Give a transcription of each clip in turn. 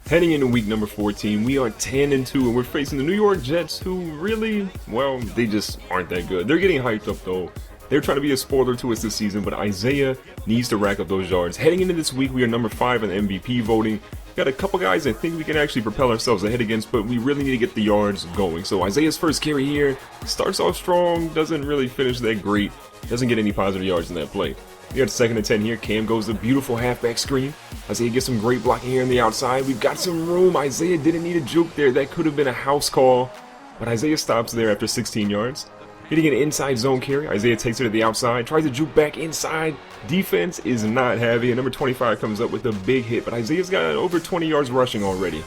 Heading into week number 14, we are 10-2, and we're facing the New York Jets, who really, well, they just aren't that good. They're getting hyped up though. They're trying to be a spoiler to us this season, but Isaiah needs to rack up those yards. Heading into this week, we are number 5 in the MVP voting. Got a couple guys I think we can actually propel ourselves ahead against, but we really need to get the yards going. So Isaiah's first carry here starts off strong, doesn't really finish that great, doesn't get any positive yards in that play. We got 2nd and 10 here. Cam goes the beautiful halfback screen. Isaiah gets some great blocking here on the outside. We've got some room. Isaiah didn't need a juke there. That could have been a house call, but Isaiah stops there after 16 yards. Hitting an inside zone carry. Isaiah takes it to the outside, tries to juke back inside. Defense is not heavy, and number 25 comes up with a big hit, but Isaiah's got over 20 yards rushing already.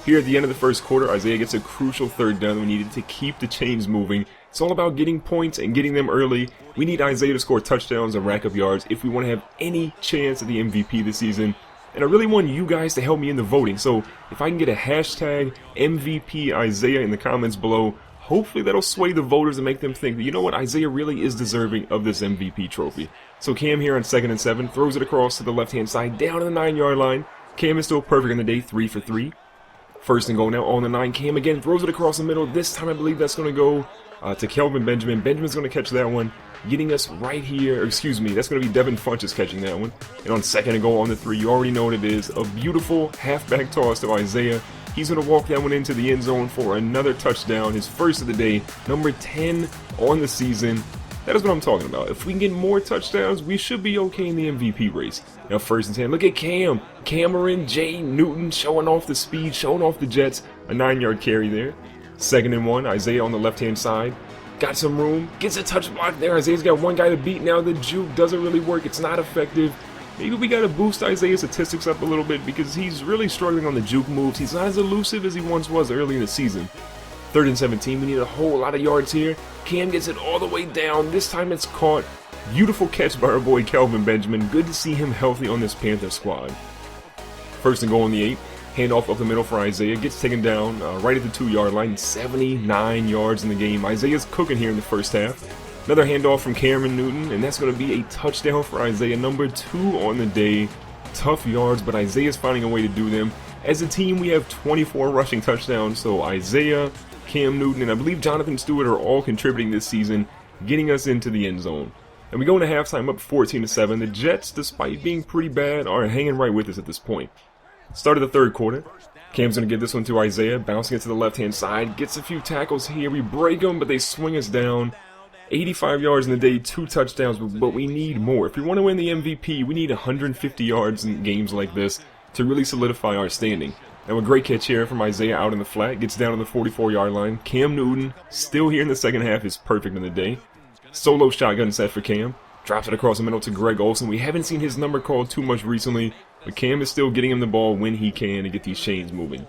Here at the end of the first quarter, Isaiah gets a crucial 3rd down. We needed to keep the chains moving. It's all about getting points and getting them early. We need Isaiah to score touchdowns and rack up yards if we want to have any chance at the MVP this season. And I really want you guys to help me in the voting. So if I can get a hashtag MVP Isaiah in the comments below, hopefully that'll sway the voters and make them think that, you know what, Isaiah really is deserving of this MVP trophy. So Cam here on 2nd and 7, throws it across to the left-hand side, down to the 9-yard line. Cam is still perfect on the day, 3 for 3. 1st and goal now on the 9. Cam again throws it across the middle. This time I believe that's going to go to Kelvin Benjamin. Benjamin's going to catch that one, getting us right here. Or excuse me, that's going to be Devin Funchess catching that one. And on 2nd and goal on the 3, you already know what it is. A beautiful halfback toss to Isaiah. He's going to walk that one into the end zone for another touchdown, his first of the day, number 10 on the season. That is what I'm talking about. If we can get more touchdowns, we should be okay in the MVP race. Now 1st and 10, look at Cam. Cameron J. Newton showing off the speed, showing off the Jets. A 9-yard carry there. 2nd and 1, Isaiah on the left-hand side. Got some room, gets a touch block there. Isaiah's got one guy to beat now. The juke doesn't really work. It's not effective. Maybe we got to boost Isaiah's statistics up a little bit because he's really struggling on the juke moves. He's not as elusive as he once was early in the season. 3rd and 17, we need a whole lot of yards here. Cam gets it all the way down. This time it's caught. Beautiful catch by our boy Kelvin Benjamin. Good to see him healthy on this Panther squad. 1st and goal on the 8. Handoff up the middle for Isaiah. Gets taken down right at the 2-yard line. 79 yards in the game. Isaiah's cooking here in the first half. Another handoff from Cameron Newton, and that's going to be a touchdown for Isaiah. Number 2 on the day. Tough yards, but Isaiah's finding a way to do them. As a team, we have 24 rushing touchdowns, so Isaiah, Cam Newton, and I believe Jonathan Stewart are all contributing this season, getting us into the end zone. And we go into halftime up 14-7. The Jets, despite being pretty bad, are hanging right with us at this point. Start of the 3rd quarter. Cam's going to give this one to Isaiah, bouncing it to the left-hand side. Gets a few tackles here. We break them, but they swing us down. 85 yards in the day, 2 touchdowns, but we need more. If we want to win the MVP, we need 150 yards in games like this to really solidify our standing. Now a great catch here from Isaiah out in the flat. Gets down to the 44-yard line. Cam Newton, still here in the second half, is perfect on the day. Solo shotgun set for Cam. Drops it across the middle to Greg Olsen. We haven't seen his number called too much recently, but Cam is still getting him the ball when he can to get these chains moving.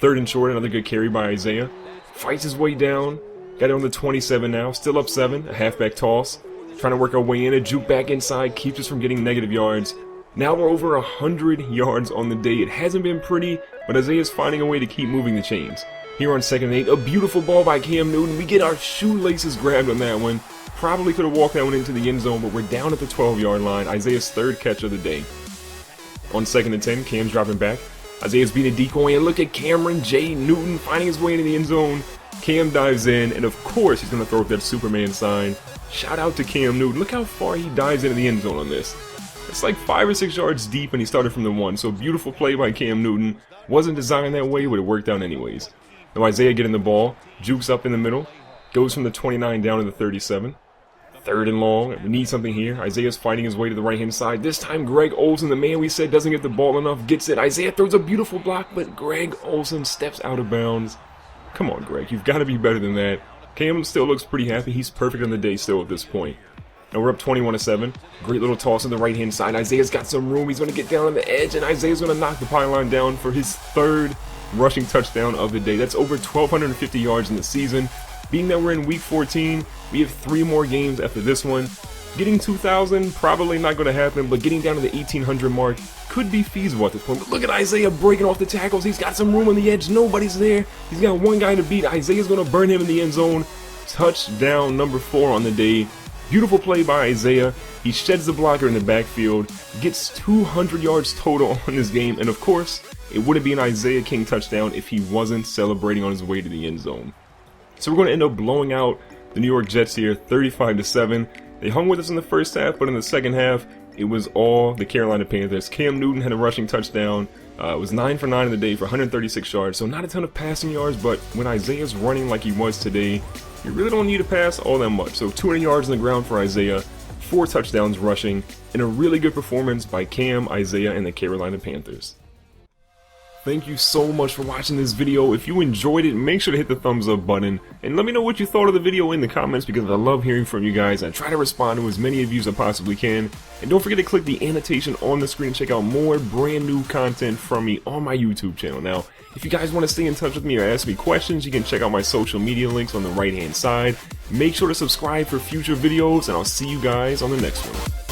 3rd and short, another good carry by Isaiah. Fights his way down. Got it on the 27 now. Still up 7. A halfback toss. Trying to work our way in. A juke back inside. Keeps us from getting negative yards. Now we're over 100 yards on the day. It hasn't been pretty, but Isaiah's finding a way to keep moving the chains. Here on 2nd and 8. A beautiful ball by Cam Newton. We get our shoelaces grabbed on that one. Probably could have walked that one into the end zone, but we're down at the 12-yard line. Isaiah's 3rd catch of the day. On 2nd and 10, Cam's dropping back. Isaiah's being a decoy, and look at Cameron J. Newton finding his way into the end zone. Cam dives in, and of course he's going to throw up that Superman sign. Shout out to Cam Newton. Look how far he dives into the end zone on this. It's like 5 or 6 yards deep, and he started from the 1. So beautiful play by Cam Newton. Wasn't designed that way, but it worked out anyways. Now Isaiah getting the ball. Jukes up in the middle. Goes from the 29 down to the 37. 3rd and long. We need something here. Isaiah's fighting his way to the right-hand side. This time Greg Olsen, the man we said doesn't get the ball enough, gets it. Isaiah throws a beautiful block, but Greg Olsen steps out of bounds. Come on, Greg. You've got to be better than that. Cam still looks pretty happy. He's perfect on the day still at this point. Now we're up 21-7. Great little toss on the right-hand side. Isaiah's got some room. He's going to get down on the edge, and Isaiah's going to knock the pylon down for his 3rd rushing touchdown of the day. That's over 1,250 yards in the season. Being that we're in week 14, we have 3 more games after this one. Getting 2,000, probably not going to happen, but getting down to the 1,800 mark could be feasible at this point. But look at Isaiah breaking off the tackles. He's got some room on the edge. Nobody's there. He's got one guy to beat. Isaiah's going to burn him in the end zone. Touchdown number 4 on the day. Beautiful play by Isaiah. He sheds the blocker in the backfield, gets 200 yards total on this game, and of course, it wouldn't be an Isaiah King touchdown if he wasn't celebrating on his way to the end zone. So we're going to end up blowing out the New York Jets here 35-7. They hung with us in the first half, but in the second half, it was all the Carolina Panthers. Cam Newton had a rushing touchdown. It was 9 for 9 in the day for 136 yards, so not a ton of passing yards, but when Isaiah's running like he was today, you really don't need to pass all that much. So 200 yards on the ground for Isaiah, 4 touchdowns rushing, and a really good performance by Cam, Isaiah, and the Carolina Panthers. Thank you so much for watching this video. If you enjoyed it, make sure to hit the thumbs up button and let me know what you thought of the video in the comments, because I love hearing from you guys. I try to respond to as many of you as I possibly can. And don't forget to click the annotation on the screen and check out more brand new content from me on my YouTube channel. Now, if you guys want to stay in touch with me or ask me questions, you can check out my social media links on the right hand side. Make sure to subscribe for future videos, and I'll see you guys on the next one.